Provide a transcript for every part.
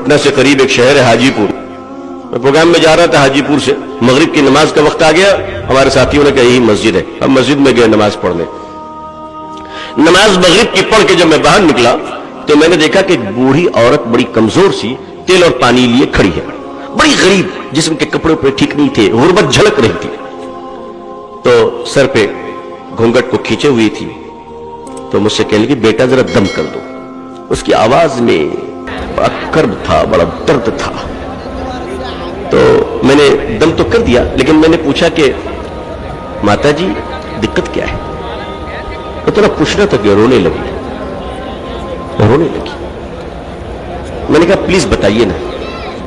پٹنہ سے قریب ایک شہر ہے حاجی پور. میں پروگرام میں جا رہا تھا حاجی پور سے. مغرب کی نماز کا وقت آ گیا. ہمارے ساتھیوں نے کہا یہی مسجد ہے. ہم مسجد میں گئے نماز پڑھنے. نماز مغرب کی پڑھ کے جب میں باہر نکلا تو میں نے دیکھا کہ ایک بوڑھی عورت بڑی کمزور سی تیل اور پانی لیے کھڑی ہے. بڑی غریب, جسم کے کپڑے پہ ٹھیک نہیں تھے, غربت جھلک رہی تھی. تو سر پہ گھونگھٹ کو کھینچے ہوئی تھی. تو مجھ سے کہنے لگی بیٹا ذرا دم کر دو. اس کی آواز میں بڑا کرب تھا, بڑا درد تھا. تو میں نے دم تو کر دیا, لیکن میں نے پوچھا کہ ماتا جی دقت کیا ہے. تو تھوڑا پوچھنا تھا کہ رونے لگی. میں نے کہا پلیز بتائیے نا,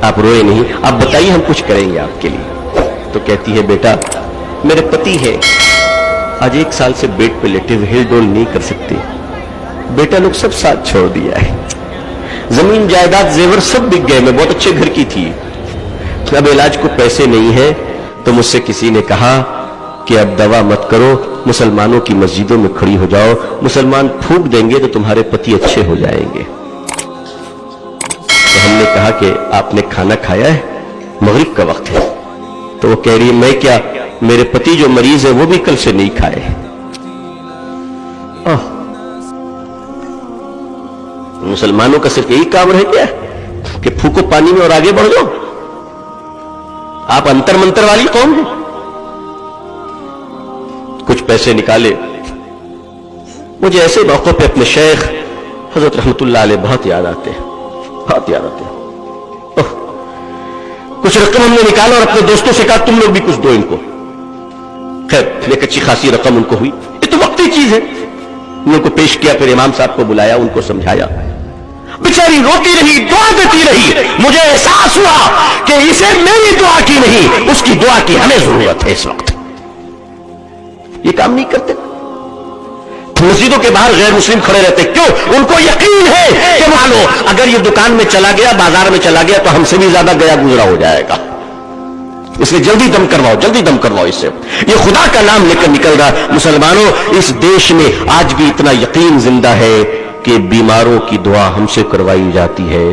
آپ روئے نہیں, آپ بتائیے ہم کچھ کریں گے آپ کے لیے. تو کہتی ہے بیٹا میرے پتی ہے, آج 1 سال سے بیڈ پہ لیٹے ہوئے, ہل ڈول نہیں کر سکتے. بیٹا لوگ سب ساتھ چھوڑ دیا ہے, زمین جائیداد زیور سب بک گئے. میں بہت اچھے گھر کی تھی, اب علاج کو پیسے نہیں ہے. تو مجھ سے کسی نے کہا کہ اب دوا مت کرو, مسلمانوں کی مسجدوں میں کھڑی ہو جاؤ, مسلمان پھونک دیں گے تو تمہارے پتی اچھے ہو جائیں گے. تو ہم نے کہا کہ آپ نے کھانا کھایا ہے, مغرب کا وقت ہے. تو وہ کہہ رہی ہے میں کیا, میرے پتی جو مریض ہے وہ بھی کل سے نہیں کھائے. مسلمانوں کا صرف یہی کام رہ گیا کہ پھونکو پانی میں اور آگے بڑھ جاؤ. آپ انتر منتر والی قوم ہیں. کچھ پیسے نکالے. مجھے ایسے موقع پہ اپنے شیخ حضرت رحمت اللہ علیہ بہت یاد آتے ہیں. کچھ رقم ہم نے نکالا اور اپنے دوستوں سے کہا تم لوگ بھی کچھ دو ان کو. خیر ایک اچھی خاصی رقم ان کو ہوئی. یہ تو وقتی چیز ہے. ان کو پیش کیا, پھر امام صاحب کو بلایا, ان کو سمجھایا. بیچاری روتی رہی, دعا دیتی رہی. مجھے احساس ہوا کہ اسے میری دعا کی نہیں, اس کی دعا کی ہمیں ضرورت ہے اس وقت. یہ کام نہیں کرتے. مسجدوں کے باہر غیر مسلم کھڑے رہتے. کیوں؟ ان کو یقین ہے کہ مانو اگر یہ دکان میں چلا گیا, بازار میں چلا گیا تو ہم سے بھی زیادہ گیا گزرا ہو جائے گا. اس لیے جلدی دم کرواؤ, جلدی دم کرواؤ اس سے. یہ خدا کا نام لے کر نکل رہا. مسلمانوں, اس دیش میں آج بھی اتنا یقین زندہ ہے کہ بیماروں کی دعا ہم سے کروائی جاتی ہے.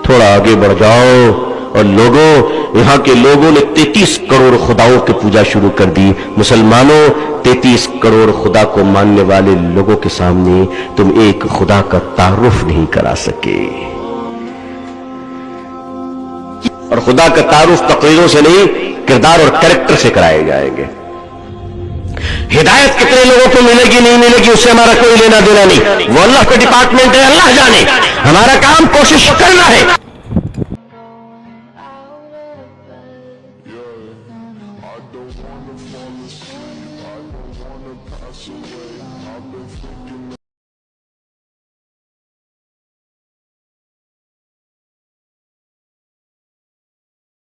تھوڑا آگے بڑھ جاؤ. اور لوگوں, یہاں کے لوگوں نے 33 کروڑ خداؤں کی پوجا شروع کر دی. مسلمانوں, 33 کروڑ خدا کو ماننے والے لوگوں کے سامنے تم ایک خدا کا تعارف نہیں کرا سکے. اور خدا کا تعارف تقریروں سے نہیں, کردار اور کریکٹر سے کرائے جائیں گے. ہدایت کتنے لوگوں کو ملے گی نہیں ملے گی اس سے ہمارا کوئی لینا دینا نہیں. وہ اللہ کا ڈپارٹمنٹ ہے, اللہ جانے. ہمارا کام کوشش کرنا ہے. I don't wanna fall asleep, I don't wanna pass away. I've been thinking